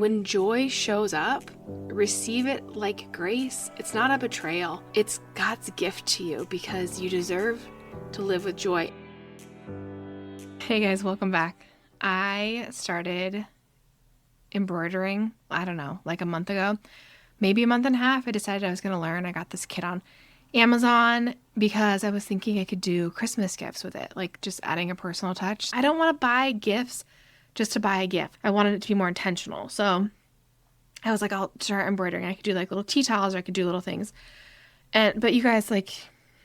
When joy shows up, receive it like grace. It's not a betrayal. It's God's gift to you because you deserve to live with joy. Hey guys, welcome back. I started embroidering, I don't know, like a month ago, maybe a month and a half. I decided I was going to learn. I got this kit on Amazon because I was thinking I could do Christmas gifts with it, like just adding a personal touch. I don't want to buy gifts just to buy a gift. I wanted it to be more intentional. So I was like, I'll start embroidering. I could do like little tea towels, or I could do little things. But you guys, like,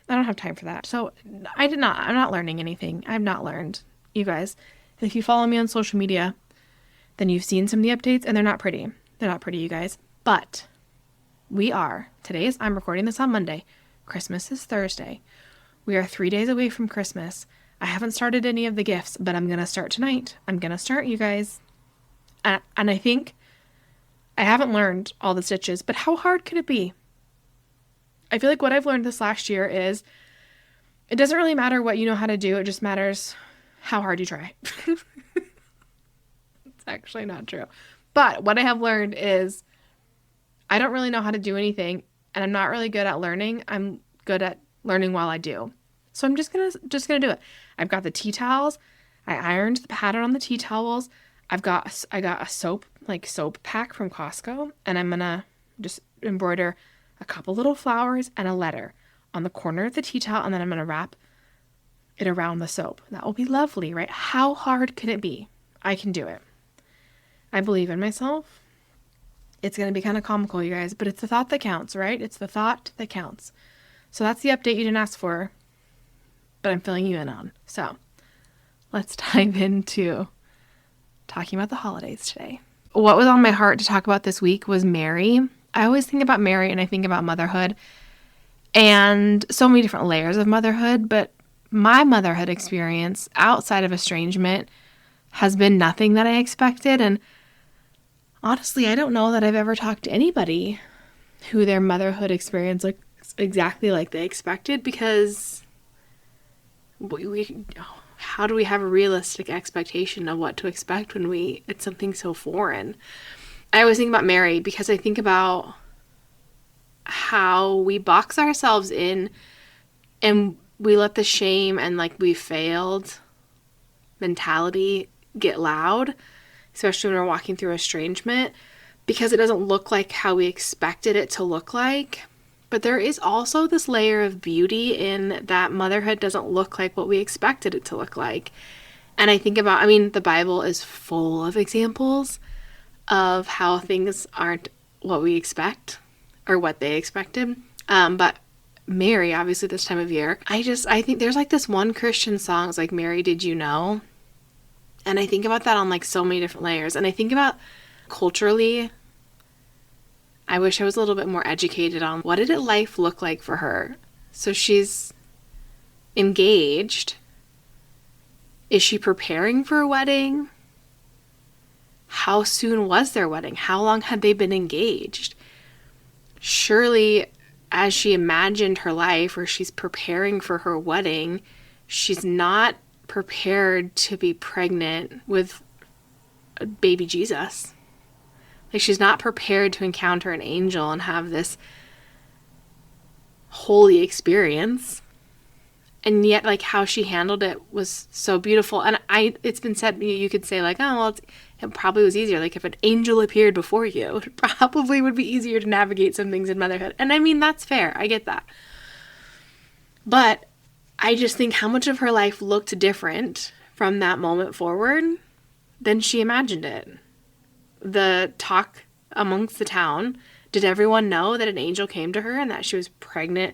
I don't have time for that. So I'm not learning anything. I've not learned. You guys, if you follow me on social media, then you've seen some of the updates, and they're not pretty. They're not pretty, you guys. But I'm recording this on Monday. Christmas is Thursday. We are 3 days away from Christmas. I haven't started any of the gifts, but I'm going to start tonight. I'm going to start, you guys. And I think I haven't learned all the stitches, but how hard could it be? I feel like what I've learned this last year is it doesn't really matter what you know how to do. It just matters how hard you try. It's actually not true. But what I have learned is I don't really know how to do anything, and I'm not really good at learning. I'm good at learning while I do. So I'm just gonna do it. I've got the tea towels. I ironed the pattern on the tea towels. I got a soap pack from Costco, and I'm gonna just embroider a couple little flowers and a letter on the corner of the tea towel, and then I'm gonna wrap it around the soap. That will be lovely, right? How hard could it be? I can do it. I believe in myself. It's gonna be kind of comical, you guys, but it's the thought that counts, right? It's the thought that counts. So that's the update you didn't ask for, but I'm filling you in on. So let's dive into talking about the holidays today. What was on my heart to talk about this week was Mary. I always think about Mary and I think about motherhood and so many different layers of motherhood, but my motherhood experience outside of estrangement has been nothing that I expected. And honestly, I don't know that I've ever talked to anybody who their motherhood experience looks exactly like they expected, because how do we have a realistic expectation of what to expect when it's something so foreign? I always think about Mary because I think about how we box ourselves in and we let the shame and like we failed mentality get loud, especially when we're walking through estrangement, because it doesn't look like how we expected it to look like. But there is also this layer of beauty in that motherhood doesn't look like what we expected it to look like. And I think about, the Bible is full of examples of how things aren't what we expect or what they expected. But Mary, obviously this time of year, I think there's like this one Christian song, it's like, Mary, did you know? And I think about that on like so many different layers. And I think about culturally, I wish I was a little bit more educated on what did life look like for her. So she's engaged. Is she preparing for a wedding? How soon was their wedding? How long had they been engaged? Surely, as she imagined her life, or she's preparing for her wedding, she's not prepared to be pregnant with a baby Jesus. Like, she's not prepared to encounter an angel and have this holy experience. And yet, like, how she handled it was so beautiful. And it's been said, you could say, like, oh, well, it probably was easier. Like, if an angel appeared before you, it probably would be easier to navigate some things in motherhood. And that's fair. I get that. But I just think how much of her life looked different from that moment forward than she imagined it. The talk amongst the town, did everyone know that an angel came to her and that she was pregnant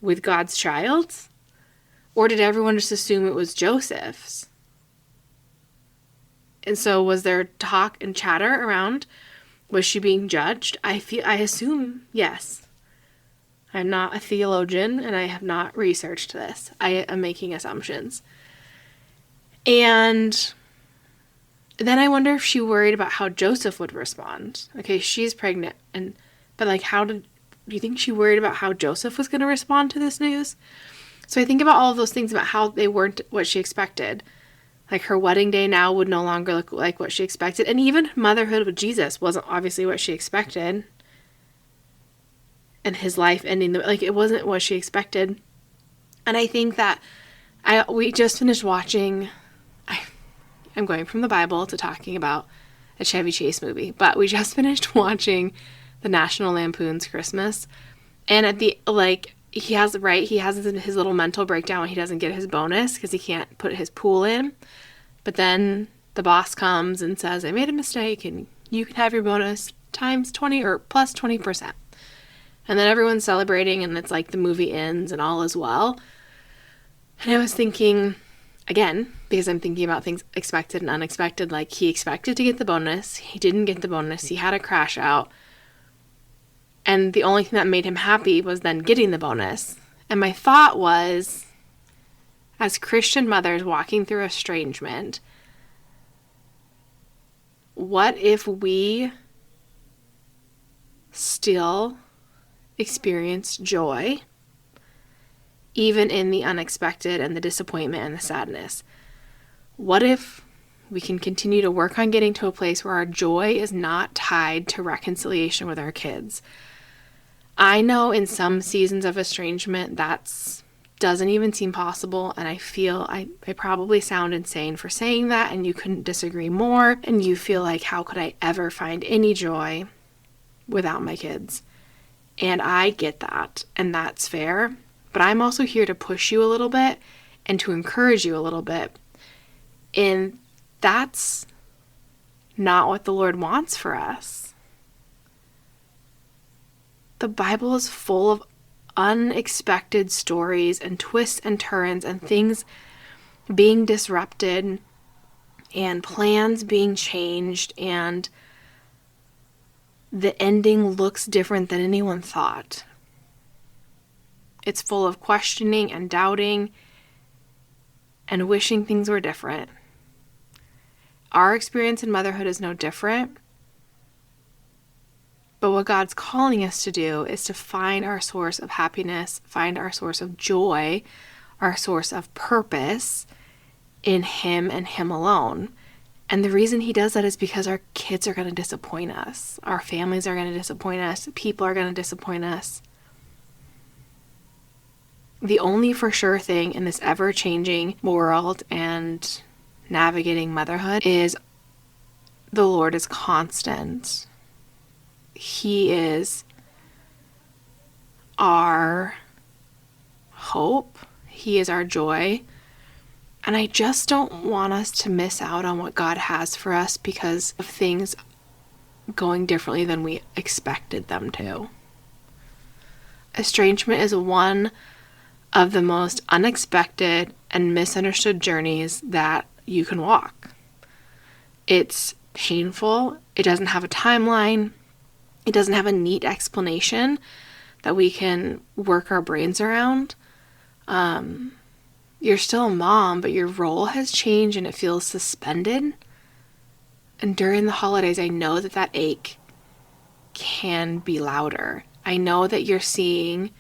with God's child? Or did everyone just assume it was Joseph's? And so was there talk and chatter around? Was she being judged? I assume yes. I'm not a theologian and I have not researched this. I am making assumptions. And then I wonder if she worried about how Joseph would respond. Okay, she's pregnant, but like, do you think she worried about how Joseph was going to respond to this news? So I think about all of those things about how they weren't what she expected. Like her wedding day now would no longer look like what she expected. And even motherhood with Jesus wasn't obviously what she expected. And his life ending, like it wasn't what she expected. And I think that we just finished watching, I'm going from the Bible to talking about a Chevy Chase movie, but we just finished watching the National Lampoon's Christmas. And at the, like, he has his little mental breakdown when he doesn't get his bonus because he can't put his pool in. But then the boss comes and says, I made a mistake and you can have your bonus times 20 or plus 20%. And then everyone's celebrating and it's like the movie ends and all is well. And I was thinking, again, because I'm thinking about things expected and unexpected, like he expected to get the bonus. He didn't get the bonus. He had a crash out. And the only thing that made him happy was then getting the bonus. And my thought was, as Christian mothers walking through estrangement, what if we still experience joy, even in the unexpected and the disappointment and the sadness? What if we can continue to work on getting to a place where our joy is not tied to reconciliation with our kids? I know in some seasons of estrangement that's doesn't even seem possible, and I feel I probably sound insane for saying that, and you couldn't disagree more, and you feel like, how could I ever find any joy without my kids? And I get that, and that's fair, but I'm also here to push you a little bit and to encourage you a little bit. And that's not what the Lord wants for us. The Bible is full of unexpected stories and twists and turns and things being disrupted and plans being changed, and the ending looks different than anyone thought. It's full of questioning and doubting and wishing things were different. Our experience in motherhood is no different. But what God's calling us to do is to find our source of happiness, find our source of joy, our source of purpose in Him and Him alone. And the reason He does that is because our kids are going to disappoint us. Our families are going to disappoint us. People are going to disappoint us. The only for sure thing in this ever-changing world and navigating motherhood is the Lord is constant. He is our hope. He is our joy. And I just don't want us to miss out on what God has for us because of things going differently than we expected them to. Estrangement is one of the most unexpected and misunderstood journeys that you can walk. It's painful. It doesn't have a timeline. It doesn't have a neat explanation that we can work our brains around. You're still a mom, but your role has changed and it feels suspended. And during the holidays, I know that ache can be louder. I know that you're seeing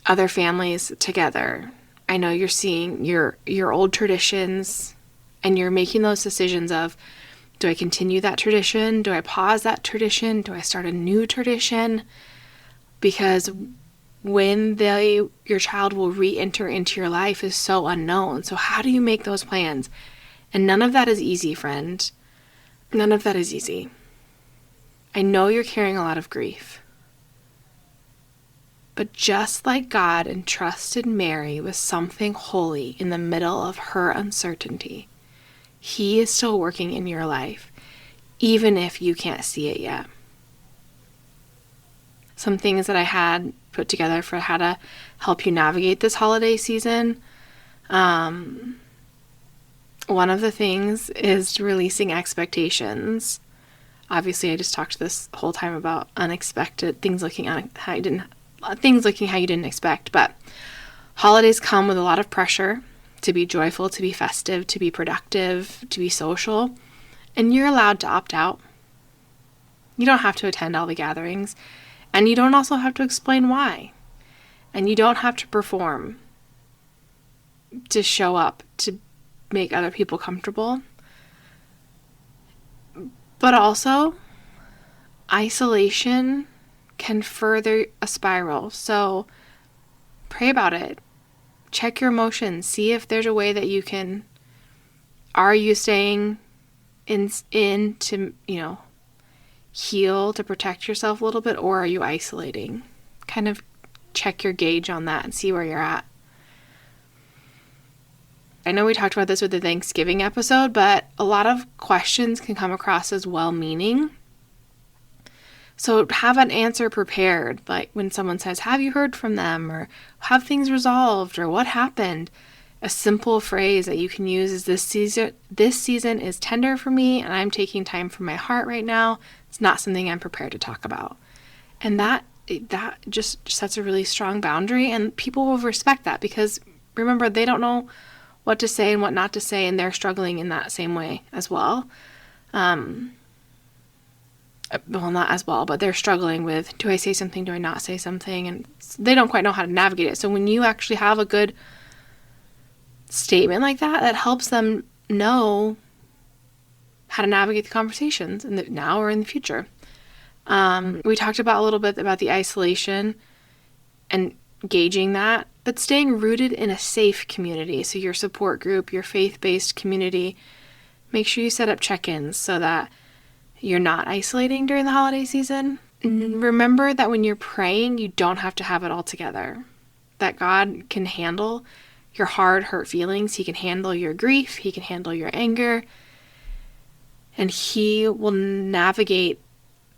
other families together. I know you're seeing your old traditions, and you're making those decisions of, do I continue that tradition? Do I pause that tradition? Do I start a new tradition? Because when your child will re-enter into your life is so unknown. So how do you make those plans? And none of that is easy, friend. None of that is easy. I know you're carrying a lot of grief. But just like God entrusted Mary with something holy in the middle of her uncertainty, He is still working in your life, even if you can't see it yet. Some things that I had put together for how to help you navigate this holiday season. One of the things is releasing expectations. Obviously, I just talked this whole time about unexpected things looking how you didn't expect. But holidays come with a lot of pressure to be joyful, to be festive, to be productive, to be social. And you're allowed to opt out. You don't have to attend all the gatherings. And you don't also have to explain why. And you don't have to perform, to show up, to make other people comfortable. But also, isolation can further a spiral. So pray about it. Check your emotions. See if there's a way that you can, are you staying in to, heal, to protect yourself a little bit, or are you isolating? Kind of check your gauge on that and see where you're at. I know we talked about this with the Thanksgiving episode, but a lot of questions can come across as well-meaning. So have an answer prepared, like when someone says, have you heard from them? Or have things resolved? Or what happened? A simple phrase that you can use is, this season is tender for me, and I'm taking time for my heart right now. It's not something I'm prepared to talk about. And that just sets a really strong boundary, and people will respect that, because remember, they don't know what to say and what not to say, and they're struggling in that same way as well. Well, not as well, but they're struggling with, do I say something, do I not say something? And they don't quite know how to navigate it. So when you actually have a good statement like that, that helps them know how to navigate the conversations now or in the future. We talked about a little bit about the isolation and gauging that, but staying rooted in a safe community. So your support group, your faith-based community, make sure you set up check-ins so that you're not isolating during the holiday season. Remember that when you're praying, you don't have to have it all together. That God can handle your hard, hurt feelings. He can handle your grief. He can handle your anger. And He will navigate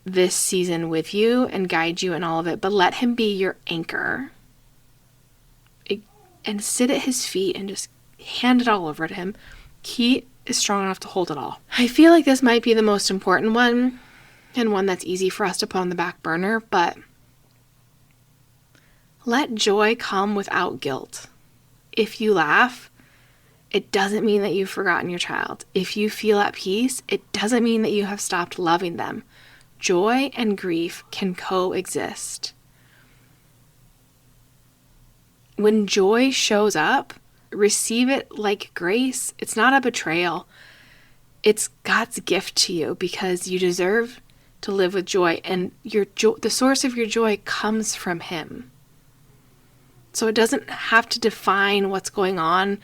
this season with you and guide you in all of it. But let Him be your anchor. And sit at His feet and just hand it all over to Him. He is strong enough to hold it all. I feel like this might be the most important one, and one that's easy for us to put on the back burner, but let joy come without guilt. If you laugh, it doesn't mean that you've forgotten your child. If you feel at peace, it doesn't mean that you have stopped loving them. Joy and grief can coexist. When joy shows up, receive it like grace. It's not a betrayal. It's God's gift to you, because you deserve to live with joy, and the source of your joy comes from Him. So it doesn't have to define what's going on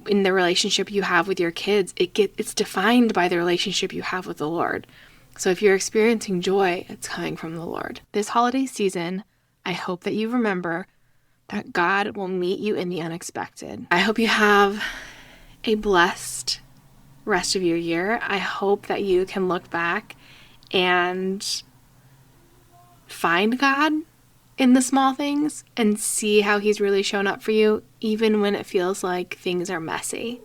in the relationship you have with your kids. It's defined by the relationship you have with the Lord. So if you're experiencing joy, it's coming from the Lord. This holiday season, I hope that you remember that God will meet you in the unexpected. I hope you have a blessed rest of your year. I hope that you can look back and find God in the small things and see how He's really shown up for you, even when it feels like things are messy.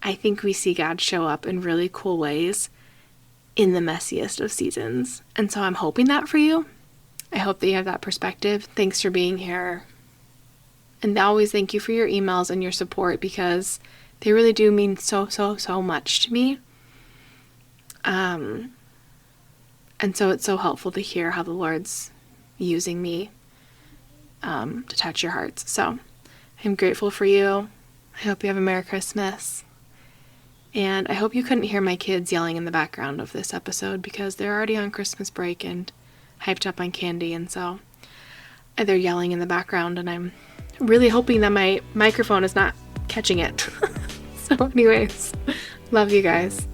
I think we see God show up in really cool ways in the messiest of seasons. And so I'm hoping that for you. I hope that you have that perspective. Thanks for being here. And always thank you for your emails and your support, because they really do mean so, so, so much to me. And so it's so helpful to hear how the Lord's using me to touch your hearts. So I'm grateful for you. I hope you have a Merry Christmas. And I hope you couldn't hear my kids yelling in the background of this episode, because they're already on Christmas break and hyped up on candy. And so they're yelling in the background, and I'm really hoping that my microphone is not catching it. So anyways, love you guys.